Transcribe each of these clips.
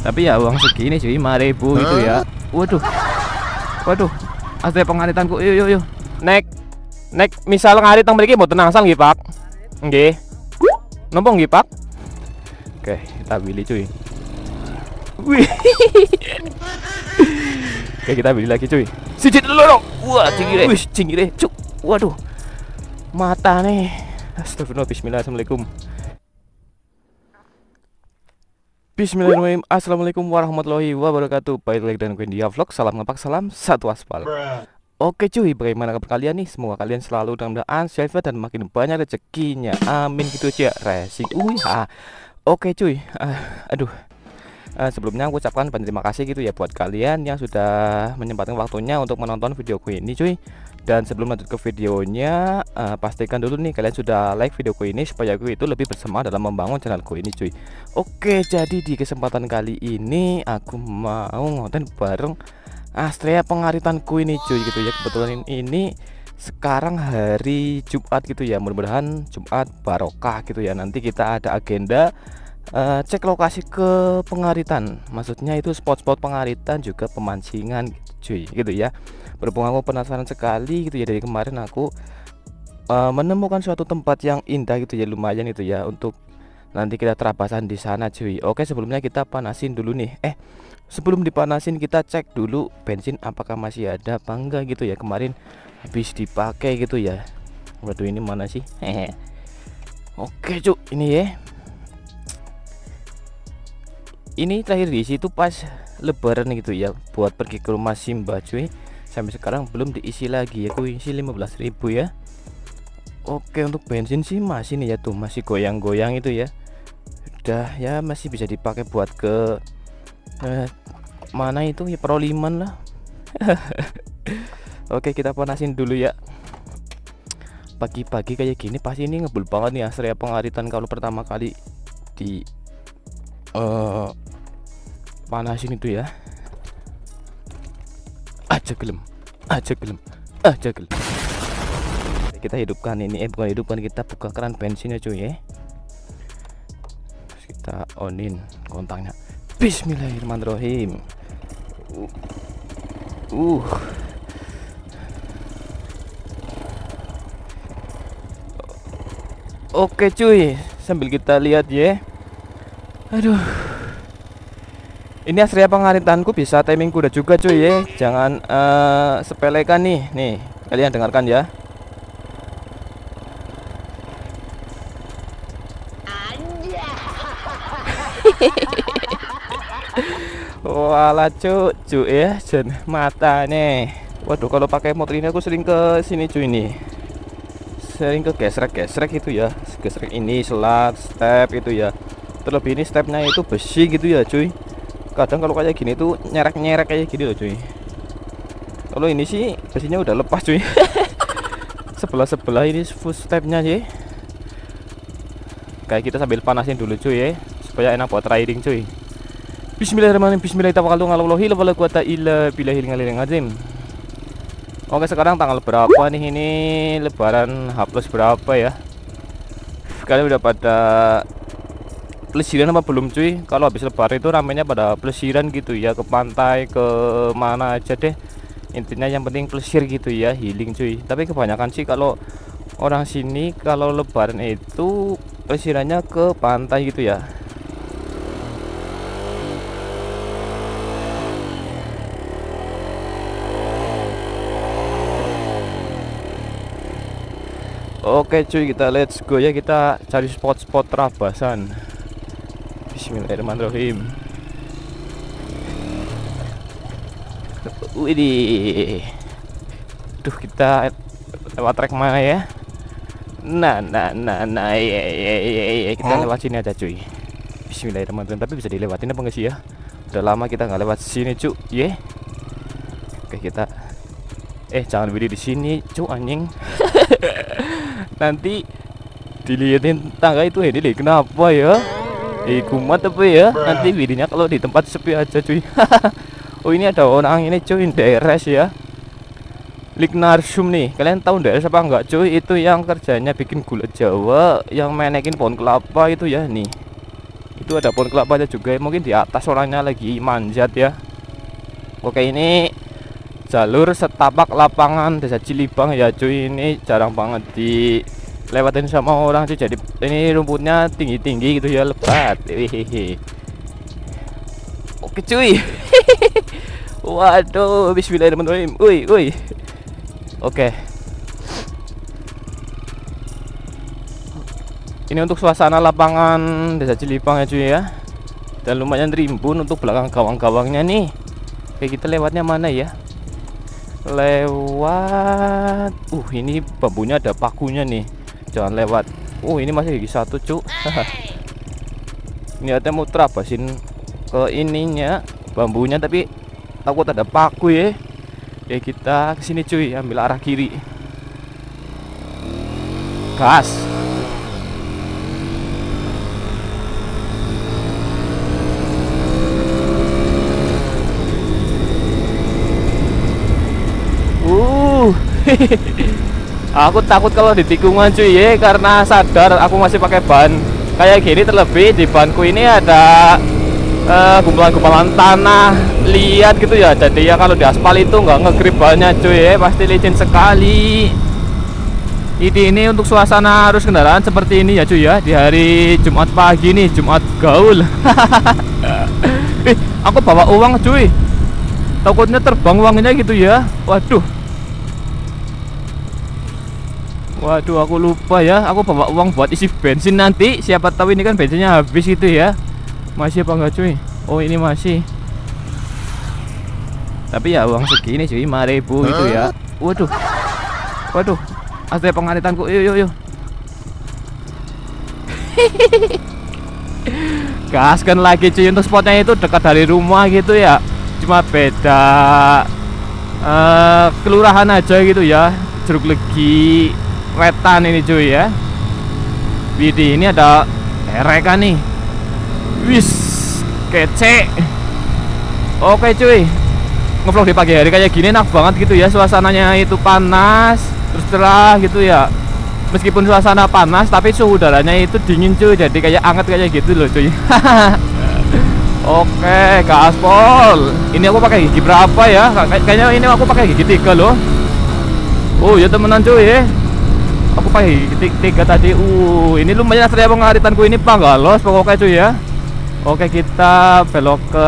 Tapi ya uang segini cuy, 5.000 gitu ya. Waduh. Waduh. Asli pengaritanku. Yuk. Nek misal ngarit teng mriki mboten angsal nggih, Pak. Nggih. Napa nggih, Pak? Oke, kita pilih cuy. Wih. Oke, kita pilih lagi cuy. Siji loro. Wah, cingire. Wih, cingire. Cuk. Waduh. Mata nih. Astagfirullah, bismillah. Assalamualaikum. Bismillahirrahmanirrahim. Assalamualaikum warahmatullahi wabarakatuh. Baik lagi dan Dia Vlog. Salam ngepak, salam satu aspal. Oke cuy, bagaimana kabar kalian nih? Semoga kalian selalu dalam keadaan sehat dan makin banyak rezekinya. Amin gitu aja. Racing. Oke cuy. Sebelumnya aku ucapkan terima kasih gitu ya buat kalian yang sudah menyempatkan waktunya untuk menonton videoku ini cuy. Dan sebelum lanjut ke videonya, pastikan dulu nih kalian sudah like videoku ini supaya aku itu lebih bersemangat dalam membangun channelku ini cuy. Oke, jadi di kesempatan kali ini aku mau ngonten bareng Astrea pengaritanku ini cuy gitu ya. Kebetulan ini sekarang hari Jumat gitu ya. Mudah-mudahan Jumat barokah gitu ya. Nanti kita ada agenda cek lokasi ke pengaritan. Maksudnya itu spot-spot pengaritan juga pemancingan gitu cuy gitu ya. Berhubung aku penasaran sekali gitu ya, dari kemarin aku menemukan suatu tempat yang indah gitu ya, lumayan itu ya untuk nanti kita terapasan di sana cuy. Oke, sebelumnya kita panasin dulu nih. Sebelum dipanasin kita cek dulu bensin apakah masih ada apa enggak gitu ya. Kemarin habis dipakai gitu ya. Waduh, ini mana sih? Oke cuy, ini ya. Ini terakhir di situ pas lebaran gitu ya, buat pergi ke rumah Simba cuy. Sampai sekarang belum diisi lagi ya, aku isi 15.000 ya. Oke, untuk bensin sih masih nih ya tuh, masih goyang-goyang itu ya. Udah ya, masih bisa dipakai buat ke mana itu ya, Proliman lah. Oke, kita panasin dulu ya. Pagi-pagi kayak gini pasti ini ngebul banget nih Astrea pengaritan kalau pertama kali di panasin itu ya. Aja gelem. Kita hidupkan ini, bukan hidupkan, kita buka keran bensinnya cuy ya. Terus kita onin kontaknya. Bismillahirrahmanirrahim. Oke cuy, sambil kita lihat ya. Aduh, ini Astrea pengaritanku bisa timing kuda juga cuy ya. Jangan sepelekan nih kalian dengarkan ya. Walah cuy ya, jen mata nih. Waduh, kalau pakai motor ini aku sering ke sini cuy nih. Sering ke gesrek itu ya. Gesrek ini selat, step itu ya. Terlebih ini stepnya itu besi gitu ya cuy. Kadang kalau kayak gini tuh nyerek kayak gini loh cuy. Kalau ini sih besinya udah lepas cuy. sebelah ini full stepnya sih. Kayak kita sambil panasin dulu cuy ya, supaya enak buat riding cuy. Bismillahirrahmanirrahim. Bismillahirrahmanirrahim. Oke, sekarang tanggal berapa nih? Ini lebaran H+ berapa ya? Kalian udah pada pelesiran apa belum cuy? Kalau habis lebaran itu ramenya pada pelesiran gitu ya, ke pantai, ke mana aja deh. Intinya yang penting pelesir gitu ya, healing cuy. Tapi kebanyakan sih kalau orang sini kalau lebaran itu pelesirannya ke pantai gitu ya. Oke cuy, kita let's go ya, kita cari spot-spot terabasan. Bismillahirrahmanirrahim. Widih. Duh, kita lewat trek mana ya? Nah, ya. Kita lewat sini aja cuy. Bismillahirrahmanirrahim. Tapi bisa dilewatin apa enggak sih ya? Udah lama kita nggak lewat sini cuy. Yeah. Oke, kita jangan berdiri di sini cuy, anjing. Nanti dilihatin tangga itu ini kenapa ya? Kumat apa ya? Nanti videonya kalau di tempat sepi aja cuy. Oh, ini ada orang ini cuy, DRS ya, Lignarsum nih. Kalian tahu DRS apa enggak cuy? Itu yang kerjanya bikin gula Jawa, yang menekin pohon kelapa itu ya nih. Itu ada pohon kelapanya juga, mungkin di atas orangnya lagi manjat ya. Oke, ini jalur setapak lapangan Desa Cilibang ya cuy. Ini jarang banget dilewatin sama orang cuy. Jadi ini rumputnya tinggi-tinggi gitu ya, lebat. Hehehe. Oke cuy. Waduh, bismillahirrahmanirrahim. Woi. Oke. Ini untuk suasana lapangan Desa Cilibang ya cuy ya. Dan lumayan rimbun untuk belakang gawang-gawangnya nih. Oke, kita lewatnya mana ya? Lewat ini bambunya ada pakunya nih. Jangan lewat. Ini masih gigi satu cuk. Ini ada mau terabasin ke ininya bambunya, tapi takut ada paku ya. Ya kita kesini cuy, ambil arah kiri. Gas. Aku takut kalau di tikungan cuy ya, karena sadar aku masih pakai ban kayak gini. Terlebih di banku ini ada gumpalan-gumpalan tanah liat gitu ya. Jadi ya kalau di aspal itu nggak ngegrip bannya cuy ya, pasti licin sekali. Ini untuk suasana arus kendaraan seperti ini ya cuy ya, di hari Jumat pagi nih, Jumat gaul. Aku bawa uang cuy, takutnya terbang uangnya gitu ya. Waduh, aku lupa ya. Aku bawa uang buat isi bensin nanti. Siapa tahu ini kan bensinnya habis gitu ya. Masih apa enggak cuy? Oh, ini masih. Tapi ya uang segini cuy, 5.000 gitu ya. Waduh. Asli pengaritanku. Yuk. Gaskan lagi cuy. Untuk spotnya itu dekat dari rumah gitu ya. Cuma beda kelurahan aja gitu ya. Jeruk Legi Wetan ini cuy ya. Widih, ini ada erekan nih. Wis, kece. Oke cuy, ngevlog di pagi hari kayak gini enak banget gitu ya. Suasananya itu panas, terus cerah gitu ya. Meskipun suasana panas, tapi suhu udaranya itu dingin cuy. Jadi kayak anget kayak gitu loh cuy. Oke, gaspol. Ini aku pakai gigi berapa ya? Kayaknya ini aku pakai gigi 3 loh. Oh ya temenan cuy ya. Aku pakai gigi 3 tadi. Ini lumayan asli pengaritanku ini Panggalos pokoknya cuy ya. Oke, kita belok ke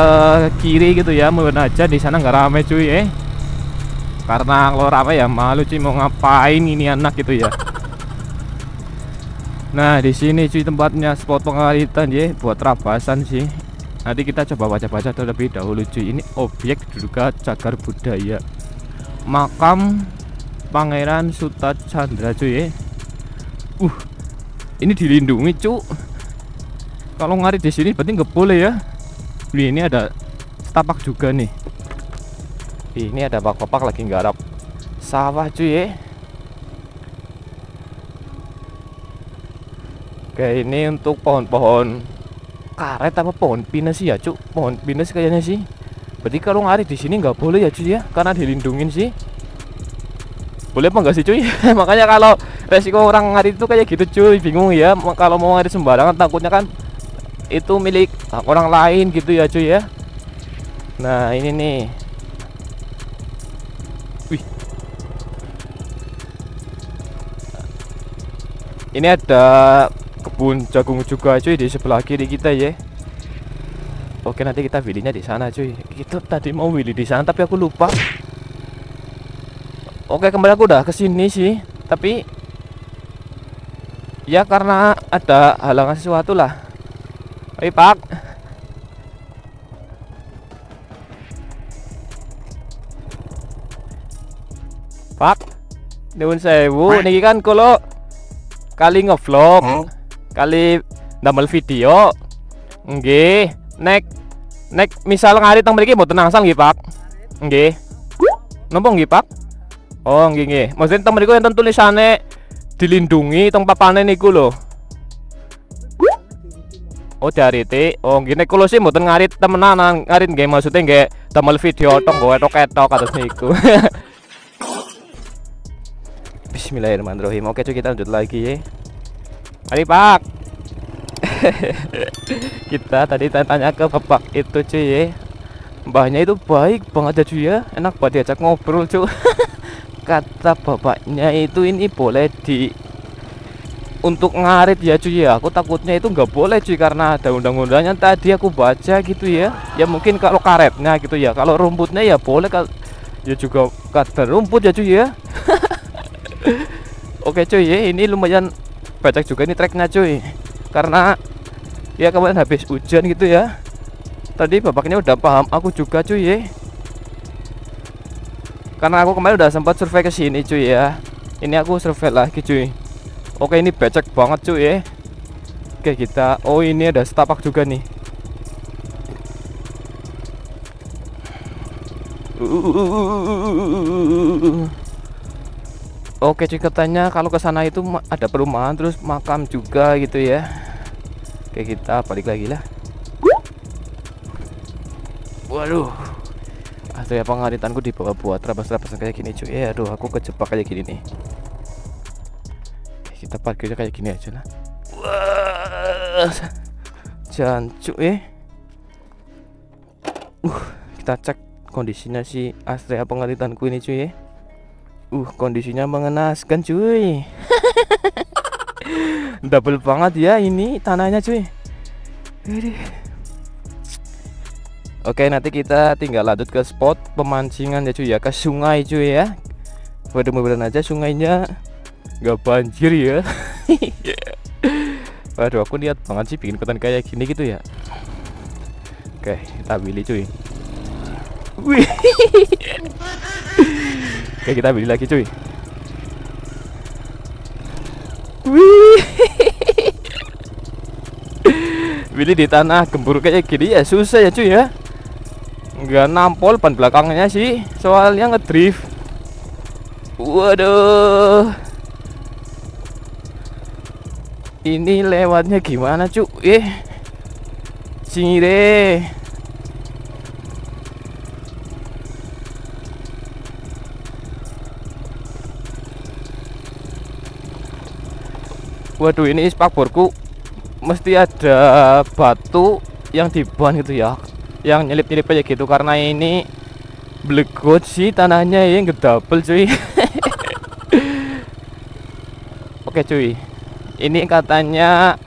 kiri gitu ya. Mudah aja di sana nggak rame cuy ya. Karena kalau rame ya malu cuy, mau ngapain ini anak gitu ya. Nah, di sini cuy tempatnya spot pengaritan ya, buat terabasan sih. Nanti kita coba baca-baca terlebih dahulu cuy. Ini objek diduga cagar budaya, makam Pangeran Suta Chandra cuy ya. Ini dilindungi cu. Kalau ngarit di sini berarti nggak boleh ya. Ini ada setapak juga nih. Ini ada pak-pak lagi nggarap sawah cuy ya. Oke, ini untuk pohon-pohon karet apa pohon pinus sih ya cu. Pohon pinus kayaknya sih. Berarti kalau ngarit di sini nggak boleh ya cuy ya, karena dilindungin sih. Boleh apa enggak sih cuy? Makanya kalau resiko orang ngarit itu kayak gitu cuy, bingung ya. Kalau mau ngarit sembarangan takutnya kan itu milik orang lain gitu ya cuy ya. Nah ini nih. Wih. Ini ada kebun jagung juga cuy di sebelah kiri kita ya. Oke, nanti kita pilihnya di sana cuy. Kita tadi mau pilih di sana tapi aku lupa. Oke, kembali aku udah kesini sih, tapi ya karena ada halangan sesuatu lah. Oi Pak. Pak, nuwun sewu, niki kan kalau kali ngevlog, kali ndamel video. Nggih, nek misal ngarit teng mriki mboten angsal nggih Pak. Nggih. Napa nggih Pak? Oh nggih. Maksudnya teng mriku enten tulisane dilindungi teng papane niku lho. Oh diariti. Oh nggih, nek kula sih mboten ngarit temenan, ngarit nggih maksudnya nggih damel video tok nggo etok-etok kados niku. Bismillahirrahmanirrahim. Oke cuy, kita lanjut lagi ya. Mari Pak. Kita tadi tanya ke bapak itu cuy ya, mbahnya itu baik banget ya cuy ya, enak banget diajak ngobrol cuy. Kata bapaknya itu ini boleh di untuk ngarit ya cuy ya, aku takutnya itu nggak boleh cuy karena ada undang-undangnya tadi aku baca gitu ya. Ya mungkin kalau karetnya gitu ya, kalau rumputnya ya boleh ya juga kadar rumput ya cuy ya. Oke cuy ya, ini lumayan banyak juga ini treknya cuy, karena ya kemarin habis hujan gitu ya. Tadi bapaknya udah paham aku juga cuy ya, karena aku kemarin udah sempat survei ke sini cuy ya. Ini aku survei lagi cuy. Oke, ini becek banget cuy ya. Oke, kita ini ada setapak juga nih. Oke cuy, katanya kalau ke sana itu ada perumahan terus makam juga gitu ya. Oke, kita balik lagi lah. Waduh, asli pengaritanku dibawa buat terabas-terabasan kayak gini cuy. Aduh, aku kejebak kayak gini nih. Kita parkirnya kayak gini aja lah. Wah, jancuk ya. Kita cek kondisinya si Astrea pengaritanku ini cuy ya. Kondisinya mengenaskan cuy. Double banget ya ini tanahnya cuy. Oke, nanti kita tinggal lanjut ke spot pemancingan ya cuy ya, ke sungai cuy ya. Mudah-mudahan aja sungainya nggak banjir ya. Waduh, aku niat banget sih bikin konten kayak gini gitu ya. Oke, kita pilih cuy. Wih. Oke, kita pilih lagi cuy. Wih. Pilih di tanah gembur kayak gini ya susah ya cuy ya. Nggak nampol ban belakangnya sih, soalnya ngedrift. Waduh, ini lewatnya gimana cuy? Cire. Waduh, ini spakborku mesti ada batu yang diban gitu ya, yang nyelip-nyelip aja gitu, karena ini blegot sih tanahnya ya, ngedouble cuy. Oke cuy, ini katanya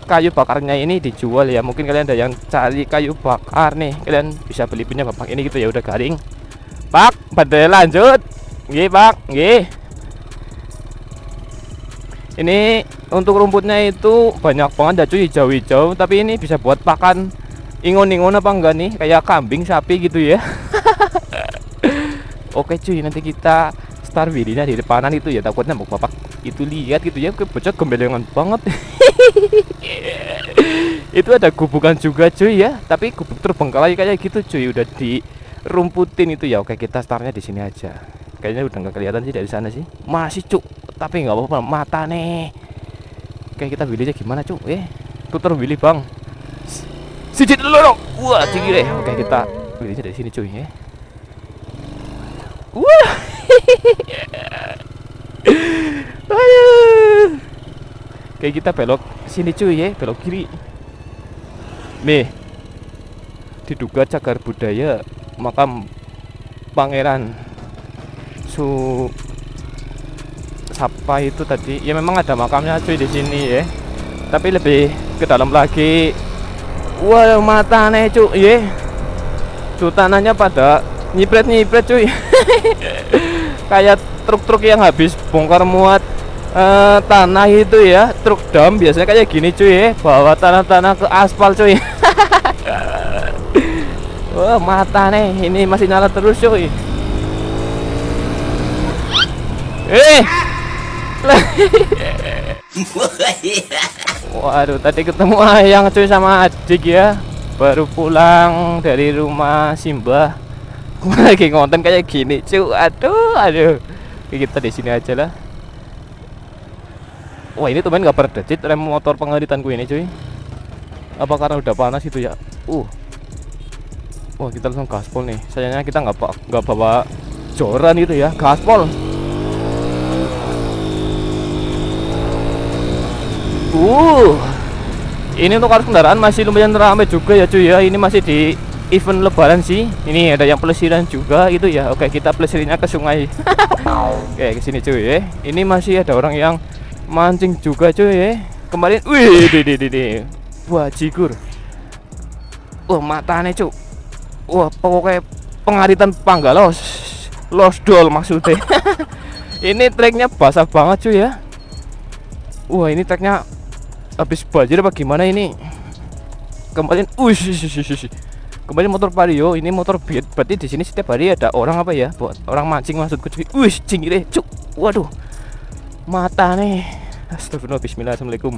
kayu bakarnya ini dijual ya. Mungkin kalian ada yang cari kayu bakar nih, kalian bisa beli punya bapak ini gitu ya, udah garing. Pak, pada lanjut. Nggih pak, nggih. Ini untuk rumputnya itu banyak banget ya cuy, hijau-hijau, tapi ini bisa buat pakan ingon-ingon apa enggak nih, kayak kambing, sapi gitu ya. Oke cuy, nanti kita start videonya di depanan itu ya, takutnya mau bapak itu lihat gitu ya, kebocor gembelengan banget. Itu ada gubukan juga cuy ya, tapi gubuk terbengkalai kayak gitu cuy, udah dirumputin itu ya. Oke, kita startnya di sini aja. Kayaknya udah nggak kelihatan sih dari sana sih, masih cuk, tapi nggak apa-apa, mata nih. Oke, kita pilihnya gimana cuk? Tutor pilih bang. Sijit dulu dong. Wah, tinggi deh. Oke, kita pilihnya dari sini cuy ya. Wah. Oke, kita belok sini cuy ya, belok kiri. Nih, diduga cagar budaya makam Pangeran Siapa itu tadi? Ya memang ada makamnya cuy di sini ya. Tapi lebih ke dalam lagi. Wah, mata nih cuy ya. Tuh tanahnya pada nyipret-nyipret cuy. Kayak truk-truk yang habis bongkar muat tanah itu ya, truk dam biasanya kayak gini cuy ya, bawa tanah-tanah ke aspal cuy. Wah, mata nih, ini masih nyala terus cuy. Waduh, tadi ketemu ayang cuy sama adik ya, baru pulang dari rumah Simba. Lagi ngonten kayak gini cuy. Aduh. Kita di sini aja lah. Wah, ini tuh main gak berdecit rem motor pengeritanku ini cuy. Apa karena udah panas itu ya? Wah, kita langsung gaspol nih. Sayangnya kita nggak bawa joran gitu ya. Gaspol. Ini untuk arus kendaraan masih lumayan ramai juga ya cuy ya. Ini masih di event lebaran sih. Ini ada yang pelesiran juga gitu ya. Oke, kita pelesirinnya ke sungai. Oke, ke sini cuy ya. Ini masih ada orang yang mancing juga cuy ya. Kemarin wih, di. Wah, jigur. Wah, matanya cuy. Wah, pokoknya pengaritan panggalos. Losdol maksudnya. Ini treknya basah banget cuy ya. Wah, ini treknya habis banjir apa gimana ini? Kemarin kemarin motor Vario, ini motor Beat. Berarti di sini setiap hari ada orang apa ya? Buat orang mancing maksudku cuy. Cingire, cuk. Waduh. Mata nih. Astagfirullah, bismillah, assalamualaikum.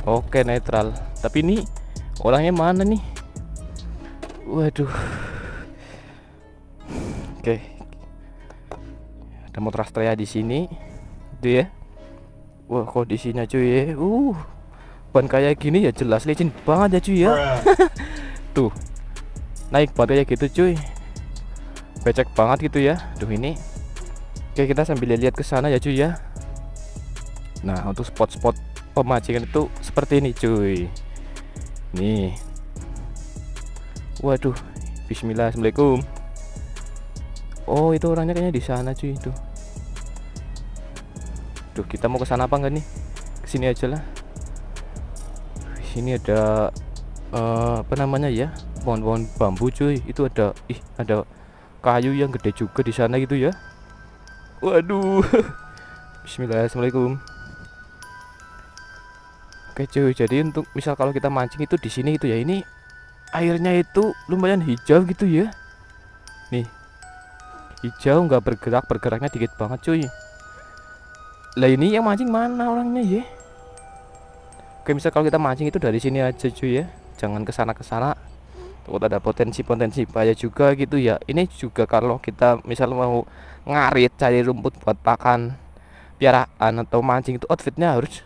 Oke, netral. Tapi ini orangnya mana nih? Waduh. Oke. Ada motor Astrea di sini. Itu ya. Wah, kondisinya cuy ya. Ban kayak gini ya jelas licin banget ya cuy ya. Tuh. Naik ban kayak gitu cuy. Becek banget gitu ya. Duh ini. Oke, kita sambil lihat ke sana ya cuy ya. Nah, untuk spot-spot pemancingan itu seperti ini cuy. Nih. Waduh. Bismillah, assalamualaikum. Oh, itu orangnya kayaknya di sana cuy itu. Duh, kita mau ke sana apa enggak nih? Kesini aja lah. Sini ada apa namanya ya? Pohon-pohon bambu cuy. Itu ada ada kayu yang gede juga di sana gitu ya. Waduh. Bismillah, assalamualaikum. Oke cuy, jadi untuk misal kalau kita mancing itu di sini itu ya, ini airnya itu lumayan hijau gitu ya. Nih. Hijau, nggak bergeraknya dikit banget cuy. Lah ini yang mancing mana orangnya ya? Oke, misal kalau kita mancing itu dari sini aja cuy ya. Jangan kesana takut ada potensi bahaya juga gitu ya. Ini juga kalau kita misal mau ngarit cari rumput buat pakan piaraan atau mancing itu outfitnya harus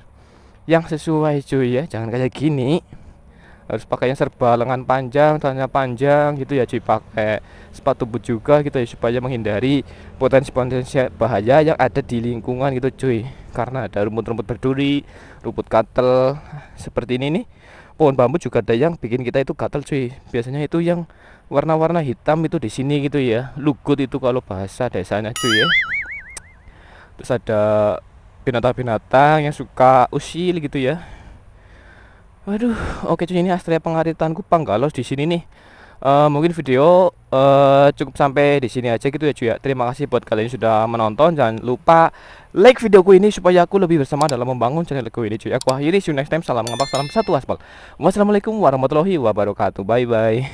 yang sesuai cuy ya. Jangan kayak gini. Harus pakai yang serba lengan panjang, celana panjang gitu ya cuy. Pakai sepatu boot juga gitu ya, supaya menghindari potensi bahaya yang ada di lingkungan gitu cuy. Karena ada rumput-rumput berduri, rumput gatel seperti ini nih. Pohon bambu juga ada yang bikin kita itu gatel cuy. Biasanya itu yang warna-warna hitam itu di sini gitu ya. Lugut itu kalau bahasa desanya cuy ya. Terus ada binatang-binatang yang suka usil gitu ya. Waduh, oke cuy, ini Astrea pengaritanku Panggalos di sini nih. Mungkin video cukup sampai di sini aja gitu ya cuy ya. Terima kasih buat kalian yang sudah menonton. Jangan lupa like videoku ini supaya aku lebih bersama dalam membangun channelku ini cuy. Aku akhiri, see you next time. Salam ngambak, salam satu aspal. Wassalamualaikum warahmatullahi wabarakatuh. Bye bye.